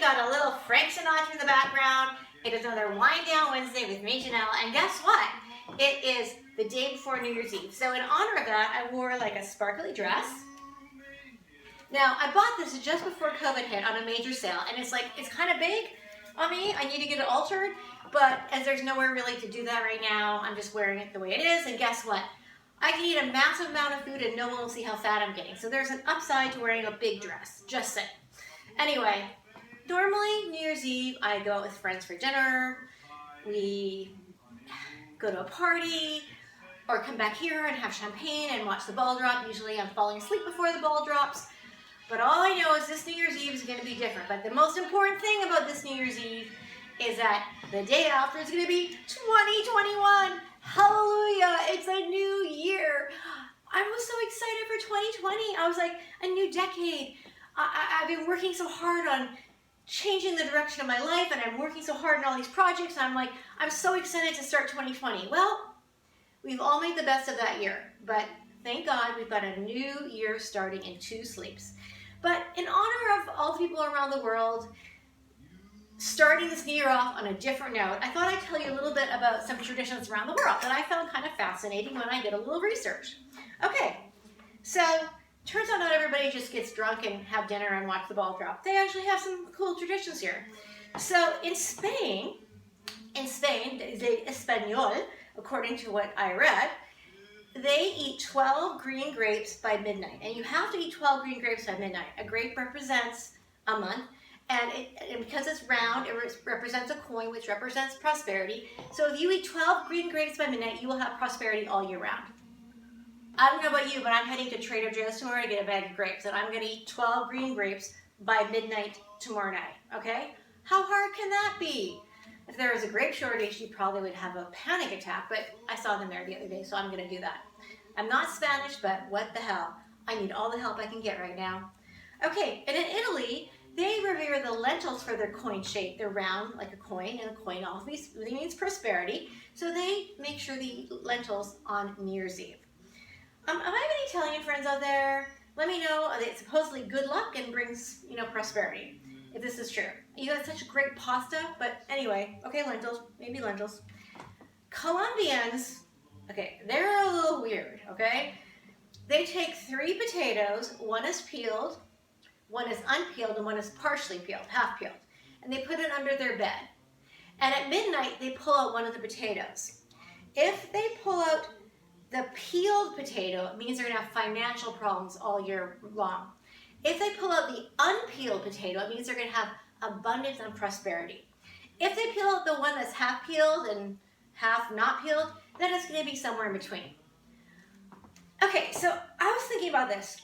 got a little Frank Sinatra in the background. It is another Wind Down Wednesday with me, Janelle, and guess what? It is the day before New Year's Eve. So in honor of that, I wore like a sparkly dress. Now, I bought this just before COVID hit on a major sale, and it's kind of big on me. I need to get it altered, but as there's nowhere really to do that right now, I'm just wearing it the way it is, and guess what? I can eat a massive amount of food and no one will see how fat I'm getting. So there's an upside to wearing a big dress, just saying. Anyway, normally New Year's Eve, I go out with friends for dinner, we go to a party, or come back here and have champagne and watch the ball drop. Usually I'm falling asleep before the ball drops. But all I know is this New Year's Eve is going to be different. But the most important thing about this New Year's Eve is that the day after is going to be 2021. Hallelujah, it's a new year. I was so excited for 2020. I was like, a new decade. I've been working so hard on changing the direction of my life, and I'm working so hard on all these projects, and I'm so excited to start 2020. Well, we've all made the best of that year, but thank God we've got a new year starting in 2 sleeps. But in honor of all the people around the world, starting this new year off on a different note, I thought I'd tell you a little bit about some traditions around the world that I found kind of fascinating when I did a little research. Okay, so turns out not everybody just gets drunk and have dinner and watch the ball drop. They actually have some cool traditions here. So in Spain, the Español, according to what I read, they eat 12 green grapes by midnight. And you have to eat 12 green grapes by midnight. A grape represents a month. And because it's round, it represents a coin, which represents prosperity. So if you eat 12 green grapes by midnight, you will have prosperity all year round. I don't know about you, but I'm heading to Trader Joe's tomorrow to get a bag of grapes. And I'm going to eat 12 green grapes by midnight tomorrow night. Okay? How hard can that be? If there was a grape shortage, you probably would have a panic attack. But I saw them there the other day, so I'm going to do that. I'm not Spanish, but what the hell? I need all the help I can get right now. Okay, and in Italy, they revere the lentils for their coin shape. They're round like a coin, and a coin always means prosperity. So they make sure they eat lentils on New Year's Eve. I have any Italian friends out there? Let me know. It's supposedly good luck and brings, prosperity, if this is true. You got such great pasta, but anyway, okay, lentils, maybe lentils. Colombians, okay, they're a little weird, okay? They take 3 potatoes, one is peeled, one is unpeeled, and one is partially peeled, half peeled. And they put it under their bed. And at midnight, they pull out one of the potatoes. If they pull out the peeled potato, it means they're going to have financial problems all year long. If they pull out the unpeeled potato, it means they're going to have abundance and prosperity. If they peel out the one that's half peeled and half not peeled, then it's going to be somewhere in between. Okay, so I was thinking about this.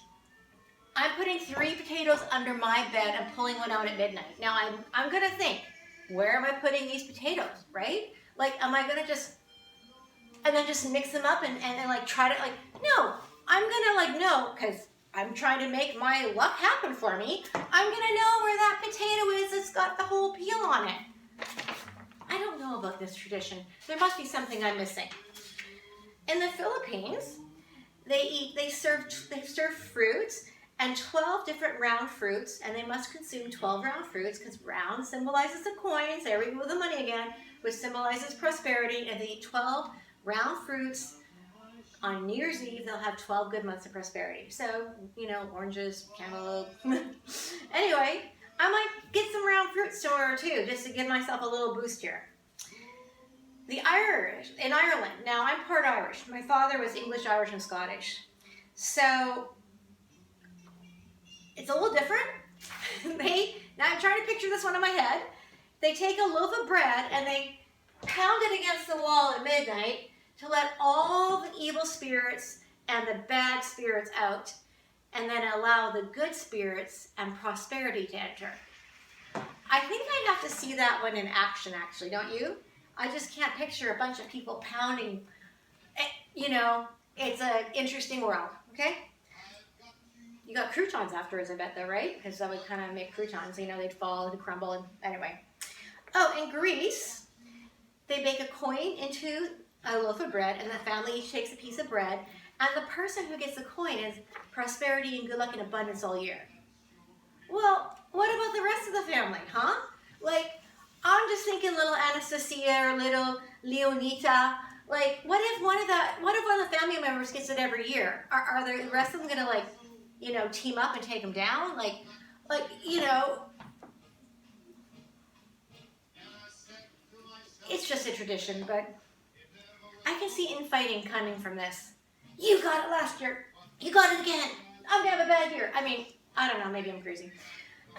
I'm putting 3 potatoes under my bed and pulling one out at midnight. Now I'm going to think, where am I putting these potatoes, right? Like, am I going to just mix them up and try to no, I'm going to no, because I'm trying to make my luck happen for me. I'm going to know where that potato is that's got the whole peel on it. I don't know about this tradition. There must be something I'm missing. In the Philippines, they serve fruits and 12 different round fruits, and they must consume 12 round fruits because round symbolizes the coins. There we go with the money again, which symbolizes prosperity, and they eat 12 round fruits. On New Year's Eve, they'll have 12 good months of prosperity. So, oranges, cantaloupe. Anyway, I might get some round fruits tomorrow too, just to give myself a little boost here. The Irish, in Ireland, now I'm part Irish. My father was English, Irish, and Scottish. So, it's a little different. Now I'm trying to picture this one in my head. They take a loaf of bread and they pound it against the wall at midnight to let all the evil spirits and the bad spirits out, and then allow the good spirits and prosperity to enter. I think I'd have to see that one in action, actually, don't you? I just can't picture a bunch of people pounding. It's an interesting world, okay? You got croutons afterwards, I bet, though, right? Because that would kind of make croutons. They'd fall and crumble. And anyway. Oh, in Greece, they bake a coin into a loaf of bread, and the family each takes a piece of bread, and the person who gets the coin is prosperity and good luck and abundance all year. Well, what about the rest of the family, huh? Like, I'm just thinking little Anastasia or little Leonita. Like, what if one of the family members gets it every year? Are the rest of them gonna, like, you know, team up and take them down? Like, you know, it's just a tradition, but I can see infighting coming from this. You got it last year. You got it again. I'm gonna have a bad year. I mean, I don't know, maybe I'm crazy.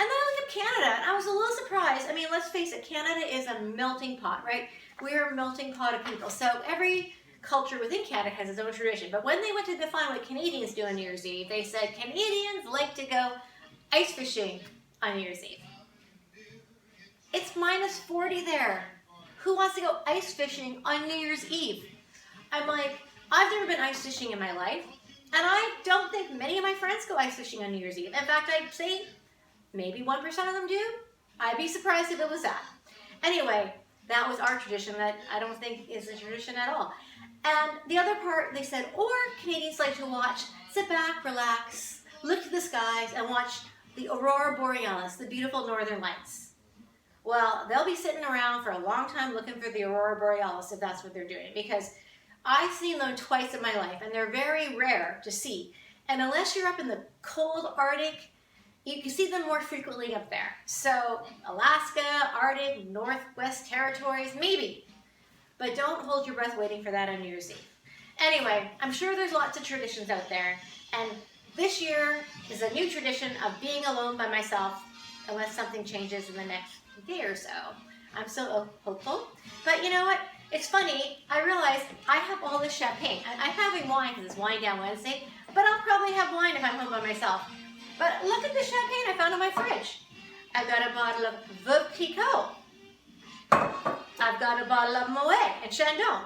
And then I look at Canada, and I was a little surprised. I mean, let's face it, Canada is a melting pot, right? We're a melting pot of people. So every culture within Canada has its own tradition. But when they went to define what Canadians do on New Year's Eve, they said Canadians like to go ice fishing on New Year's Eve. It's minus 40 there. Who wants to go ice fishing on New Year's Eve? I'm like, I've never been ice fishing in my life, and I don't think many of my friends go ice fishing on New Year's Eve. In fact, I'd say maybe 1% of them do. I'd be surprised if it was that. Anyway, that was our tradition that I don't think is a tradition at all. And the other part, they said, or Canadians like to watch, sit back, relax, look to the skies, and watch the aurora borealis, the beautiful northern lights. Well, they'll be sitting around for a long time looking for the aurora borealis if that's what they're doing, because I've seen them twice in my life, and they're very rare to see. And unless you're up in the cold Arctic, you can see them more frequently up there. So Alaska, Arctic, Northwest Territories, maybe. But don't hold your breath waiting for that on New Year's Eve. Anyway, I'm sure there's lots of traditions out there. And this year is a new tradition of being alone by myself, unless something changes in the next day or so. I'm still hopeful. But you know what? It's funny. I realized I have all this champagne. I'm having wine because it's Wine Down Wednesday, but I'll probably have wine if I'm home by myself. But look at the champagne I found in my fridge. I've got a bottle of Veuve Clicquot. I've got a bottle of Moet and Chandon.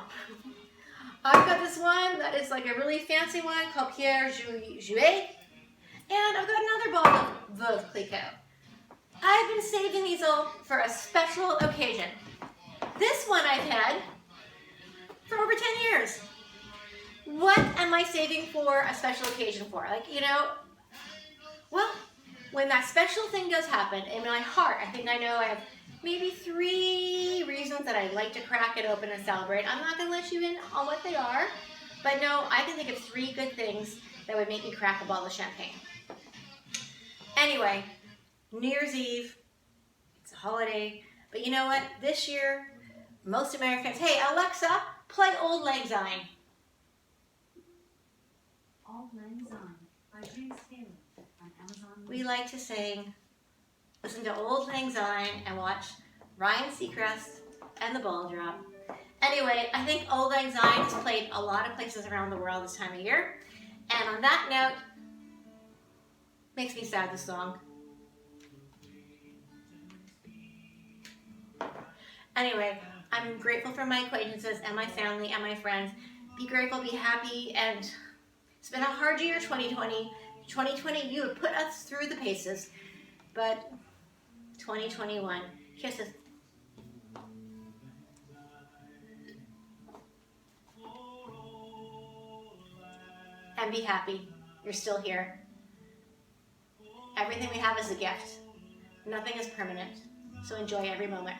I've got this one that is like a really fancy one called Pierre Jouet. And I've got another bottle of Veuve Clicquot. I've been saving these all for a special occasion. This one I've had for over 10 years. What am I saving for a special occasion for? Like, you know, well, when that special thing does happen, in my heart, I think I know I have maybe 3 reasons that I'd like to crack it open and celebrate. I'm not going to let you in on what they are, but no, I can think of 3 good things that would make me crack a bottle of champagne. Anyway, New Year's Eve, it's a holiday, but you know what? This year, most Americans, hey, Alexa, play Auld Lang Syne. Auld Lang Syne by James Taylor on Amazon. We like to sing, listen to Auld Lang Syne, and watch Ryan Seacrest and the Ball Drop. Anyway, I think Auld Lang Syne is played a lot of places around the world this time of year. And on that note, makes me sad, this song. Anyway, I'm grateful for my acquaintances and my family and my friends. Be grateful, be happy, and it's been a hard year, 2020. 2020, you have put us through the paces, but 2021, kisses. And be happy. You're still here. Everything we have is a gift. Nothing is permanent. So enjoy every moment.